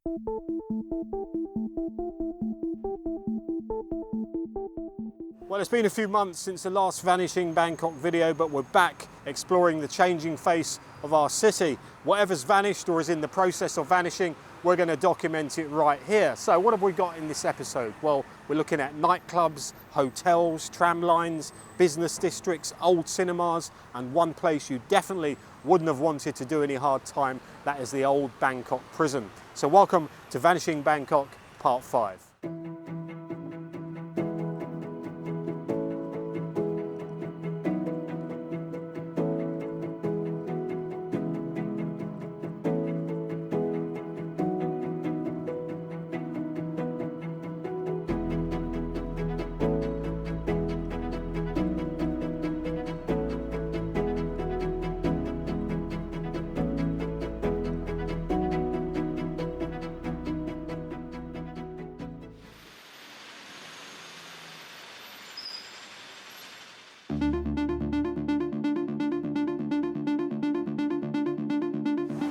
Well, it's been a few months since the last Vanishing Bangkok video, but we're back exploring the changing face of our city. Whatever's vanished or is in the process of vanishing, we're going to document it right here. So what have we got in this episode? Well, we're looking at nightclubs, hotels, tram lines, business districts, old cinemas, and one place you definitely wouldn't have wanted to do any hard time, that is the old Bangkok prison. So welcome to Vanishing Bangkok, part 5.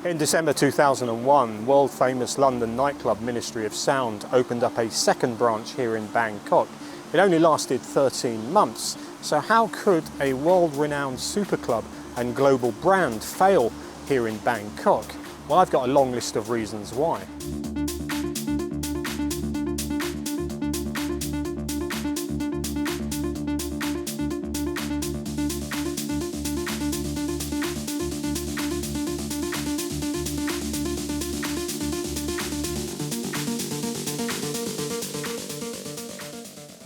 In December 2001, world-famous London nightclub Ministry of Sound opened up a second branch here in Bangkok. It only lasted 13 months, so how could a world-renowned superclub and global brand fail here in Bangkok? Well, I've got a long list of reasons why.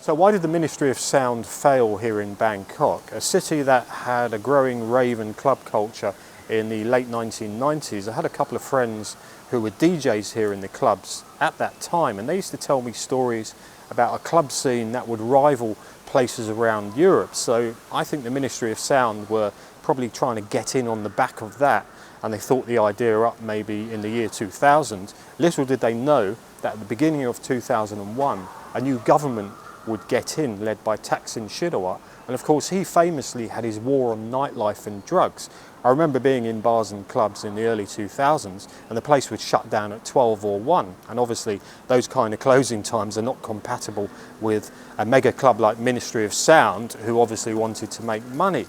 So why did the Ministry of Sound fail here in Bangkok? A city that had a growing rave and club culture in the late 1990s. I had a couple of friends who were DJs here in the clubs at that time, and they used to tell me stories about a club scene that would rival places around Europe. So I think the Ministry of Sound were probably trying to get in on the back of that, and they thought the idea up maybe in the year 2000. Little did they know that at the beginning of 2001, a new government would get in, led by Thaksin Shinawatra, and of course he famously had his war on nightlife and drugs. I remember being in bars and clubs in the early 2000s and the place would shut down at 12 or 1, and obviously those kind of closing times are not compatible with a mega club like Ministry of Sound, who obviously wanted to make money.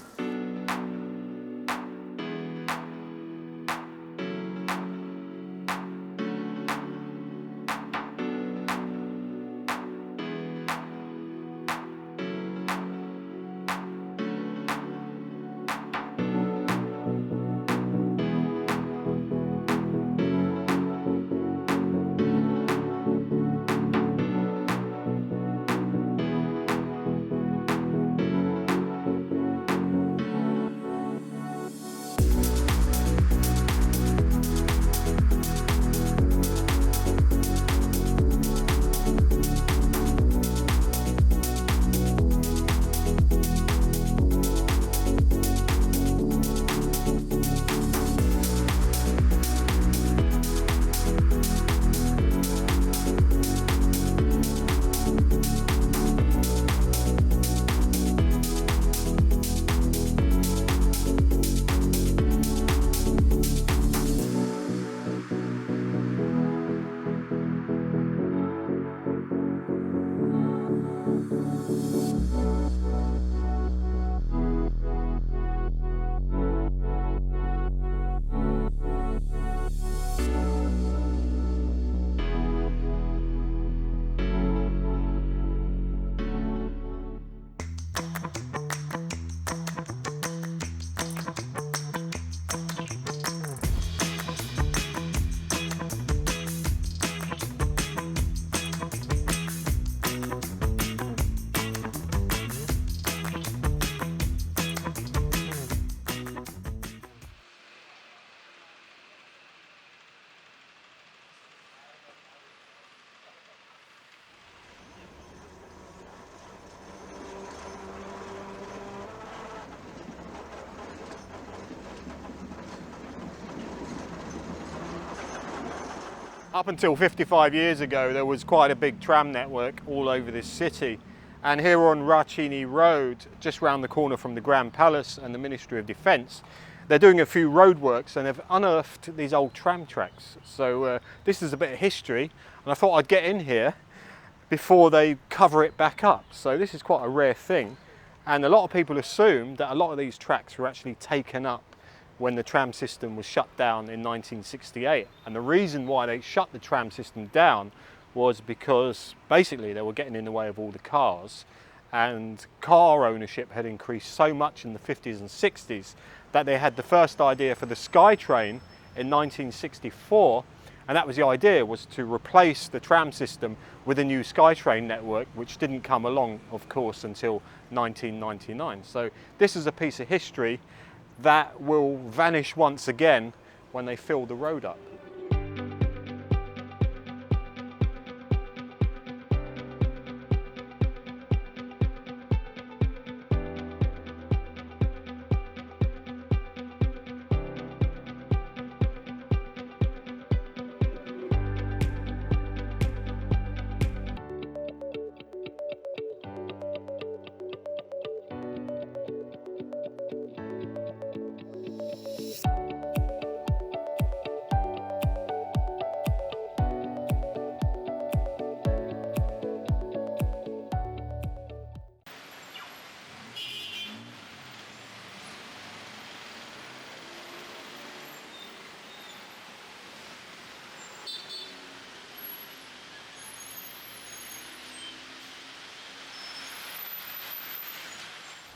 Up until 55 years ago, there was quite a big tram network all over this city. And here on Rachini Road, just round the corner from the Grand Palace and the Ministry of Defence, they're doing a few road works and they've unearthed these old tram tracks. So this is a bit of history, and I thought I'd get in here before they cover it back up. So this is quite a rare thing, and a lot of people assume that a lot of these tracks were actually taken up when the tram system was shut down in 1968. And the reason why they shut the tram system down was because basically they were getting in the way of all the cars, and car ownership had increased so much in the 50s and 60s that they had the first idea for the SkyTrain in 1964, and that was the idea, was to replace the tram system with a new SkyTrain network, which didn't come along, of course, until 1999. So this is a piece of history that will vanish once again when they fill the road up.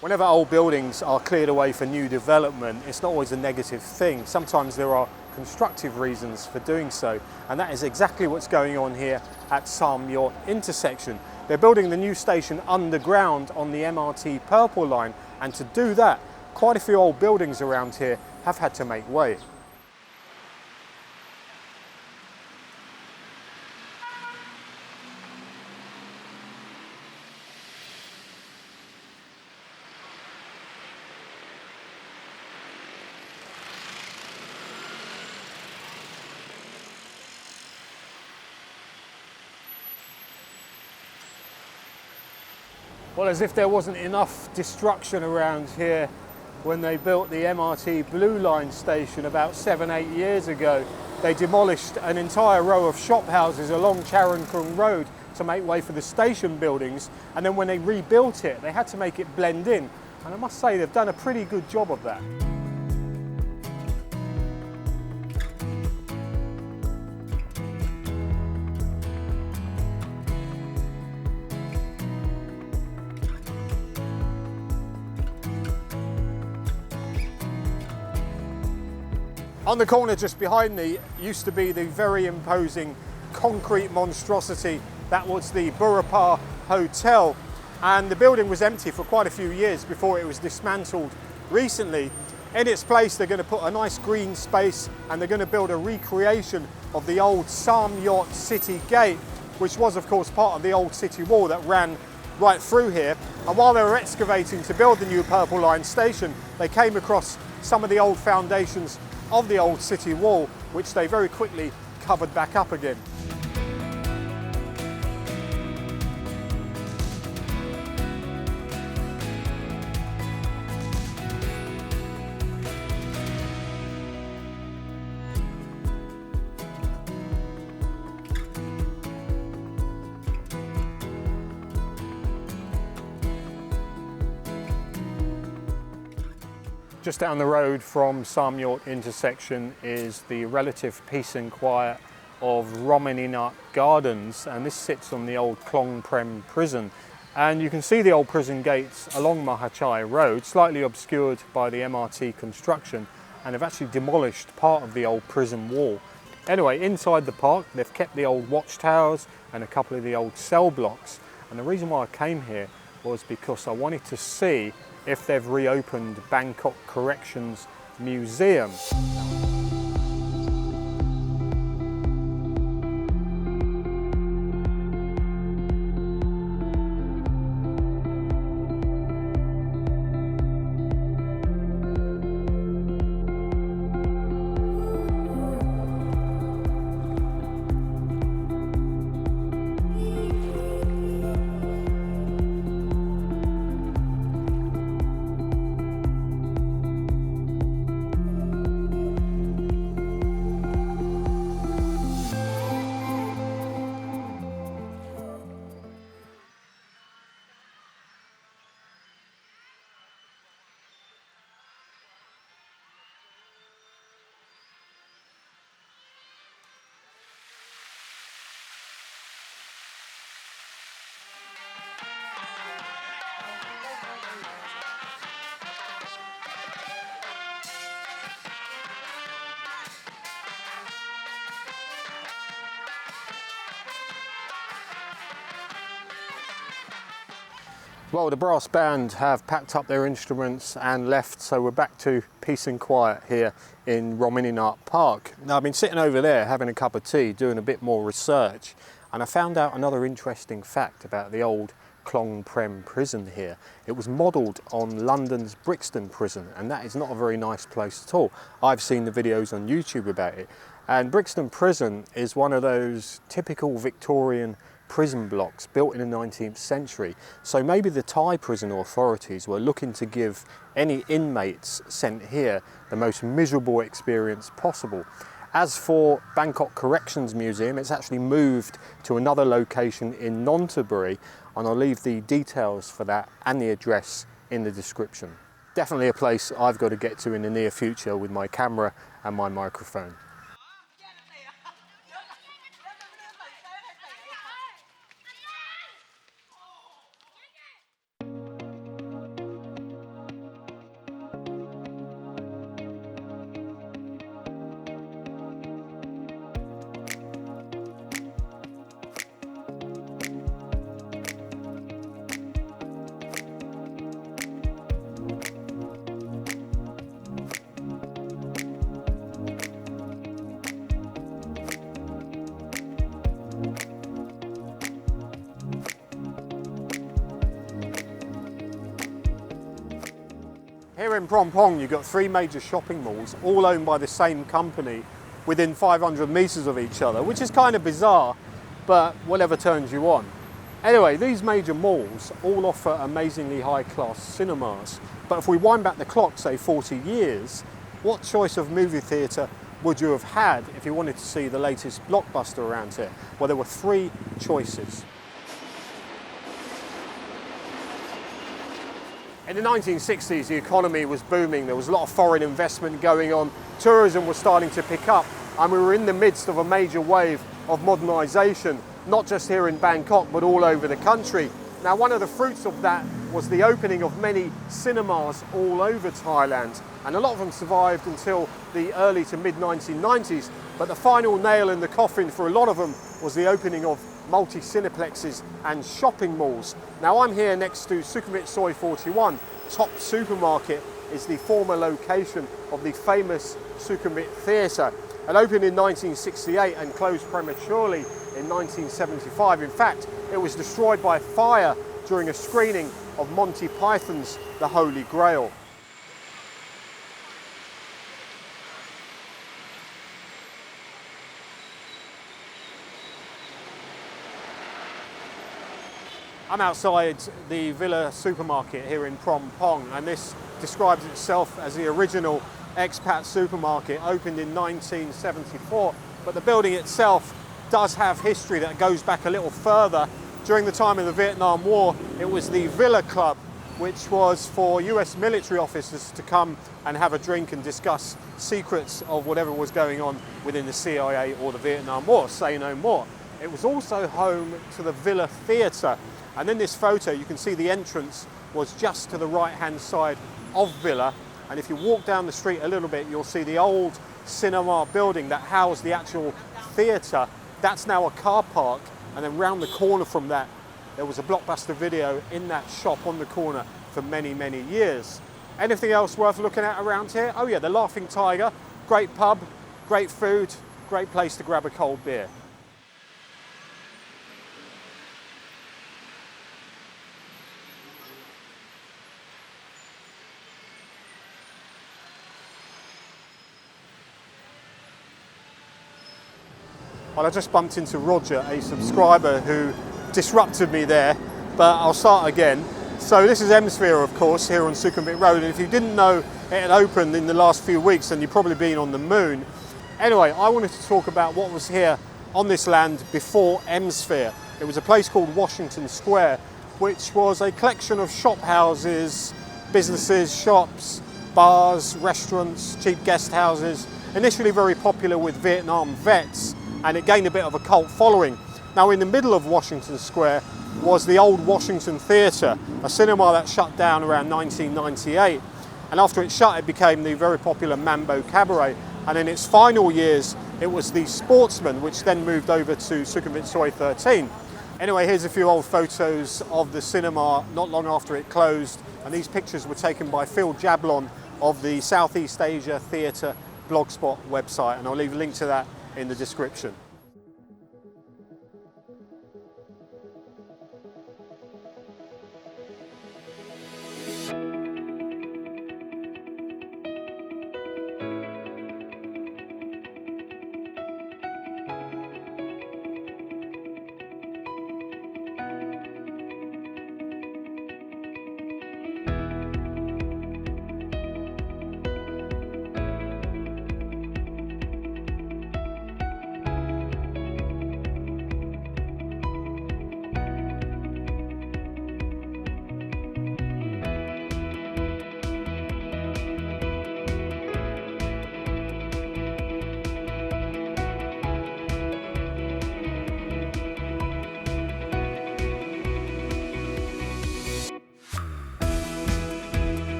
Whenever old buildings are cleared away for new development, it's not always a negative thing. Sometimes there are constructive reasons for doing so, and that is exactly what's going on here at Sukhumvit intersection. They're building the new station underground on the MRT Purple Line, and to do that, quite a few old buildings around here have had to make way. Well, as if there wasn't enough destruction around here when they built the MRT Blue Line station about 7-8 years ago. They demolished an entire row of shop houses along Charoen Krung Road to make way for the station buildings, and then when they rebuilt it, they had to make it blend in. And I must say they've done a pretty good job of that. On the corner just behind me used to be the very imposing concrete monstrosity that was the Burapha Hotel, and the building was empty for quite a few years before it was dismantled recently. In its place they're going to put a nice green space, and they're going to build a recreation of the old Sukhumvit city gate, which was of course part of the old city wall that ran right through here. And while they were excavating to build the new Purple Line station, they came across some of the old foundations of the old city wall, which they very quickly covered back up again. Just down the road from Sukhumvit intersection is the relative peace and quiet of Romaninat Gardens, and this sits on the old Klong Prem Prison. And you can see the old prison gates along Mahachai Road, slightly obscured by the MRT construction, and have actually demolished part of the old prison wall. Anyway, inside the park they've kept the old watchtowers and a couple of the old cell blocks. And the reason why I came here was because I wanted to see if they've reopened Bangkok Corrections Museum. Well, the brass band have packed up their instruments and left, so we're back to peace and quiet here in Romininart Park. Now, I've been sitting over there having a cup of tea, doing a bit more research, and I found out another interesting fact about the old Klong Prem Prison here. It was modelled on London's Brixton Prison, and that is not a very nice place at all. I've seen the videos on YouTube about it, and Brixton Prison is one of those typical Victorian prison blocks built in the 19th century. So maybe the Thai prison authorities were looking to give any inmates sent here the most miserable experience possible. As for Bangkok Corrections Museum, it's actually moved to another location in Nonthaburi, and I'll leave the details for that and the address in the description. Definitely a place I've got to get to in the near future with my camera and my microphone. Here in Phrom Phong, you've got three major shopping malls, all owned by the same company, within 500 metres of each other, which is kind of bizarre, but whatever turns you on. Anyway, these major malls all offer amazingly high-class cinemas, but if we wind back the clock, say 40 years, what choice of movie theatre would you have had if you wanted to see the latest blockbuster around here? Well, there were three choices. In the 1960s, the economy was booming. There was a lot of foreign investment going on. Tourism was starting to pick up, and we were in the midst of a major wave of modernisation, not just here in Bangkok, but all over the country. Now, one of the fruits of that was the opening of many cinemas all over Thailand, and a lot of them survived until the early to mid-1990s, but the final nail in the coffin for a lot of them was the opening of multi-cineplexes and shopping malls. Now, I'm here next to Sukhumvit Soi 41. Top Supermarket is the former location of the famous Sukhumvit Theatre. It opened in 1968 and closed prematurely in 1975. In fact, it was destroyed by fire during a screening of Monty Python's The Holy Grail. I'm outside the Villa supermarket here in Phrom Phong, and this describes itself as the original expat supermarket, opened in 1974, but the building itself does have history that goes back a little further. During the time of the Vietnam War, it was the Villa Club, which was for US military officers to come and have a drink and discuss secrets of whatever was going on within the CIA or the Vietnam War, say no more. It was also home to the Villa Theatre. And in this photo, you can see the entrance was just to the right-hand side of Villa. And if you walk down the street a little bit, you'll see the old cinema building that housed the actual theatre. That's now a car park. And then round the corner from that, there was a Blockbuster Video in that shop on the corner for many, many years. Anything else worth looking at around here? Oh yeah, the Laughing Tiger. Great pub, great food, great place to grab a cold beer. Well, I just bumped into Roger, a subscriber who disrupted me there, but I'll start again. So this is Hemisphere, of course, here on Sukhumvit Road, and if you didn't know it had opened in the last few weeks, then you've probably been on the moon. Anyway, I wanted to talk about what was here on this land before Hemisphere. It was a place called Washington Square, which was a collection of shop houses, businesses, shops, bars, restaurants, cheap guest houses, initially very popular with Vietnam vets, and it gained a bit of a cult following. Now, in the middle of Washington Square was the old Washington Theatre, a cinema that shut down around 1998. And after it shut, it became the very popular Mambo Cabaret. And in its final years, it was the Sportsman, which then moved over to Sukhumvit Soi 13. Anyway, here's a few old photos of the cinema not long after it closed, and these pictures were taken by Phil Jablon of the Southeast Asia Theatre Blogspot website, and I'll leave a link to that in the description.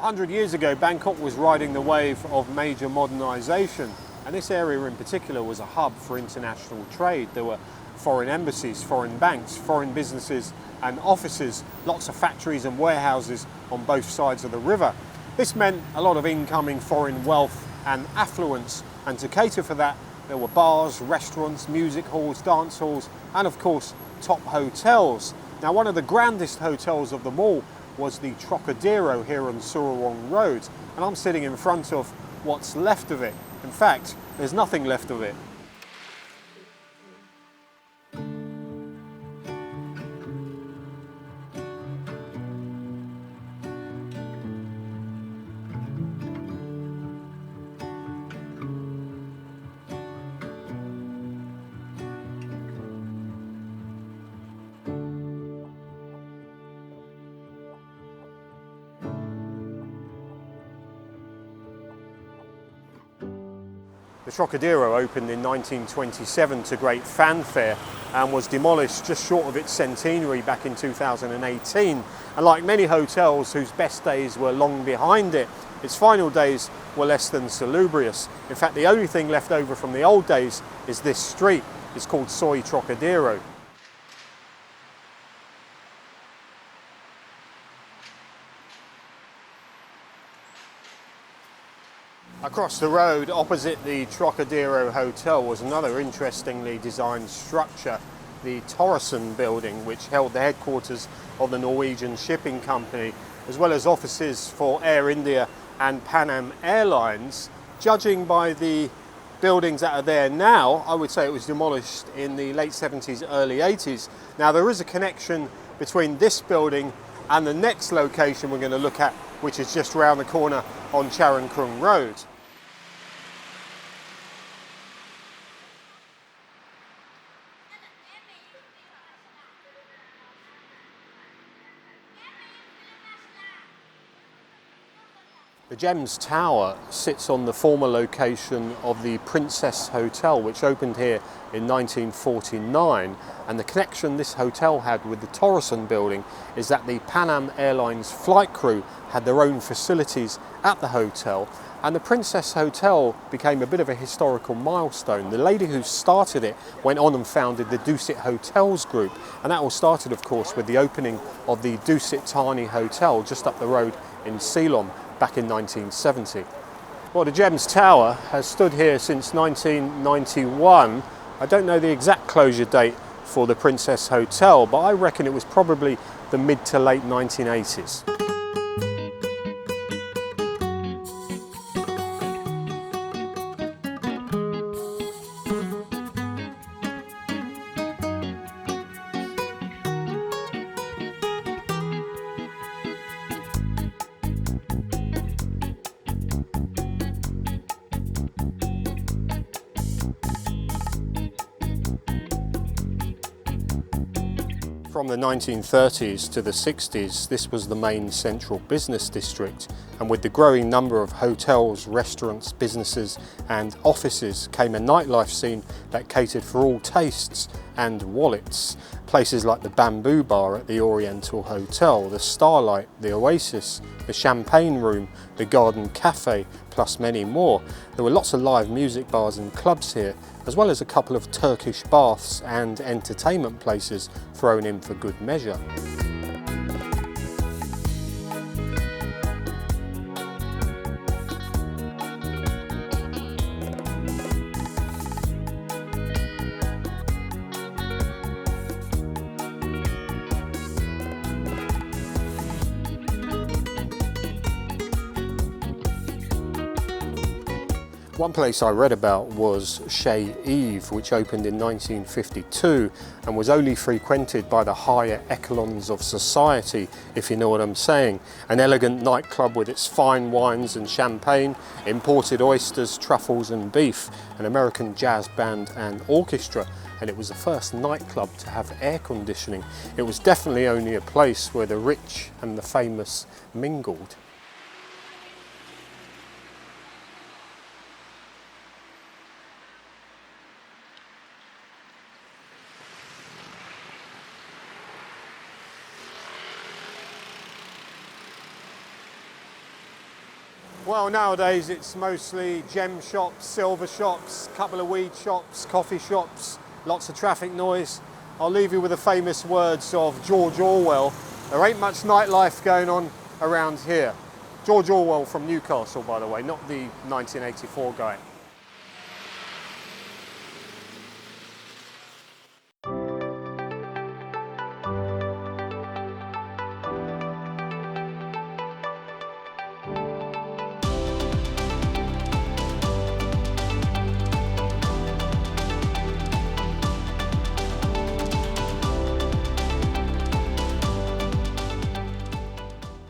100 years ago, Bangkok was riding the wave of major modernisation, and this area in particular was a hub for international trade. There were foreign embassies, foreign banks, foreign businesses and offices, lots of factories and warehouses on both sides of the river. This meant a lot of incoming foreign wealth and affluence, and to cater for that, there were bars, restaurants, music halls, dance halls, and of course, top hotels. Now, one of the grandest hotels of them all was the Trocadero here on Sukhumvit Road, and I'm sitting in front of what's left of it. In fact, there's nothing left of it. The Trocadero opened in 1927 to great fanfare and was demolished just short of its centenary back in 2018. And like many hotels whose best days were long behind it, its final days were less than salubrious. In fact, the only thing left over from the old days is this street. It's called Soi Trocadero. Across the road, opposite the Trocadero Hotel, was another interestingly designed structure, the Thailand building, which held the headquarters of the Norwegian shipping company, as well as offices for Air India and Pan Am Airlines. Judging by the buildings that are there now, I would say it was demolished in the late 70s, early 80s. Now, there is a connection between this building and the next location we're going to look at, which is just around the corner on Charoen Krung Road. The Gems Tower sits on the former location of the Princess Hotel, which opened here in 1949, and the connection this hotel had with the Thailand building is that the Pan Am Airlines flight crew had their own facilities at the hotel, and the Princess Hotel became a bit of a historical milestone. The lady who started it went on and founded the Dusit Hotels Group, and that all started, of course, with the opening of the Dusit Thani Hotel just up the road in Ceylon back in 1970. Well, the Gems Tower has stood here since 1991. I don't know the exact closure date for the Princess Hotel, but I reckon it was probably the mid to late 1980s. From the 1930s to the 60s, this was the main central business district, and with the growing number of hotels, restaurants, businesses and offices came a nightlife scene that catered for all tastes and wallets. Places like the Bamboo Bar at the Oriental Hotel, the Starlight, the Oasis, the Champagne Room, the Garden Cafe, plus many more. There were lots of live music bars and clubs here, as well as a couple of Turkish baths and entertainment places thrown in for good measure. One place I read about was Chez Yves, which opened in 1952 and was only frequented by the higher echelons of society, if you know what I'm saying. An elegant nightclub with its fine wines and champagne, imported oysters, truffles and beef, an American jazz band and orchestra, and it was the first nightclub to have air conditioning. It was definitely only a place where the rich and the famous mingled. Well, nowadays it's mostly gem shops, silver shops, couple of weed shops, coffee shops, lots of traffic noise. I'll leave you with the famous words of George Orwell: there ain't much nightlife going on around here. George Orwell from Newcastle, by the way, not the 1984 guy.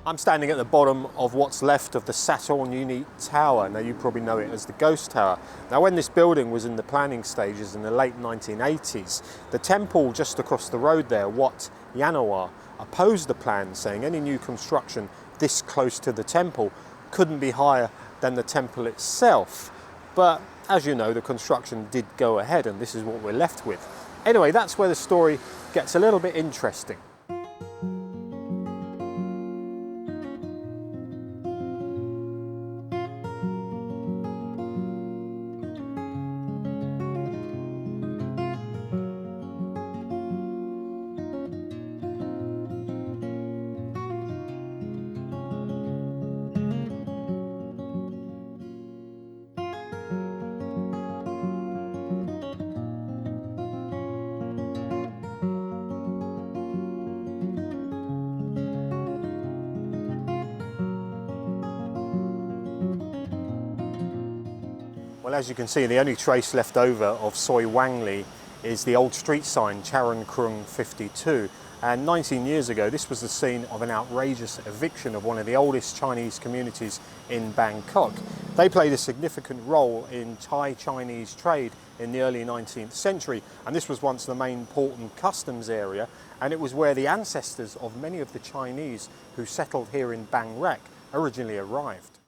I'm standing at the bottom of what's left of the Satorn Tower. Now you probably know it as the Ghost Tower. Now when this building was in the planning stages in the late 1980s, the temple just across the road there, Wat Yanoa, opposed the plan, saying any new construction this close to the temple couldn't be higher than the temple itself. But as you know, the construction did go ahead and this is what we're left with. Anyway, that's where the story gets a little bit interesting. Well, as you can see, the only trace left over of Soi Wanglee is the old street sign, Charoen Krung 52. And 19 years ago, this was the scene of an outrageous eviction of one of the oldest Chinese communities in Bangkok. They played a significant role in Thai-Chinese trade in the early 19th century, and this was once the main port and customs area, and it was where the ancestors of many of the Chinese who settled here in Bang Rak originally arrived.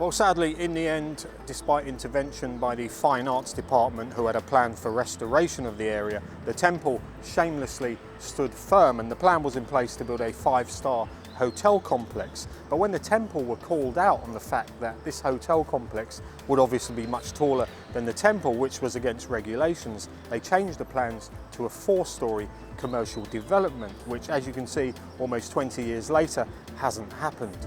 Well, sadly, in the end, despite intervention by the Fine Arts Department, who had a plan for restoration of the area, the temple shamelessly stood firm, and the plan was in place to build a 5-star hotel complex. But when the temple were called out on the fact that this hotel complex would obviously be much taller than the temple, which was against regulations, they changed the plans to a 4-story commercial development, which, as you can see, almost 20 years later, hasn't happened.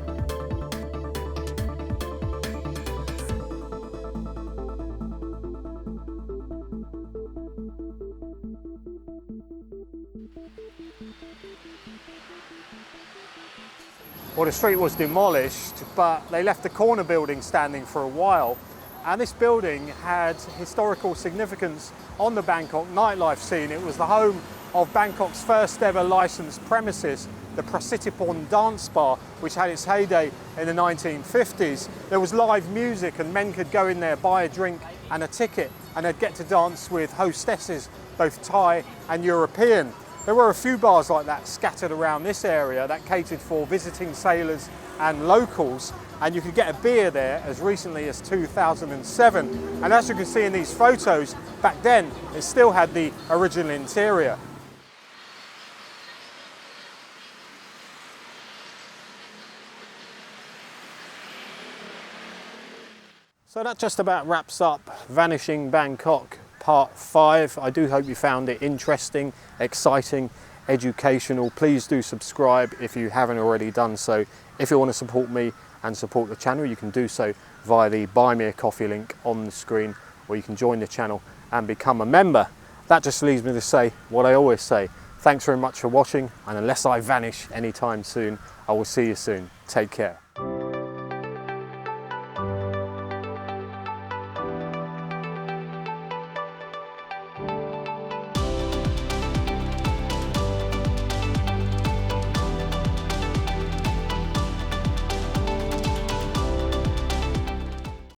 Well, the street was demolished, but they left the corner building standing for a while. And this building had historical significance on the Bangkok nightlife scene. It was the home of Bangkok's first ever licensed premises, the Prasitipon dance bar, which had its heyday in the 1950s. There was live music and men could go in there, buy a drink and a ticket, and they'd get to dance with hostesses, both Thai and European. There were a few bars like that scattered around this area that catered for visiting sailors and locals, and you could get a beer there as recently as 2007. And as you can see in these photos, back then it still had the original interior. So that just about wraps up Vanishing Bangkok Part 5. I do hope you found it interesting, exciting, educational. Please do subscribe if you haven't already done so. If you want to support me and support the channel, you can do so via the Buy Me a Coffee link on the screen, or you can join the channel and become a member. That just leaves me to say what I always say. Thanks very much for watching, and unless I vanish anytime soon, I will see you soon. Take care.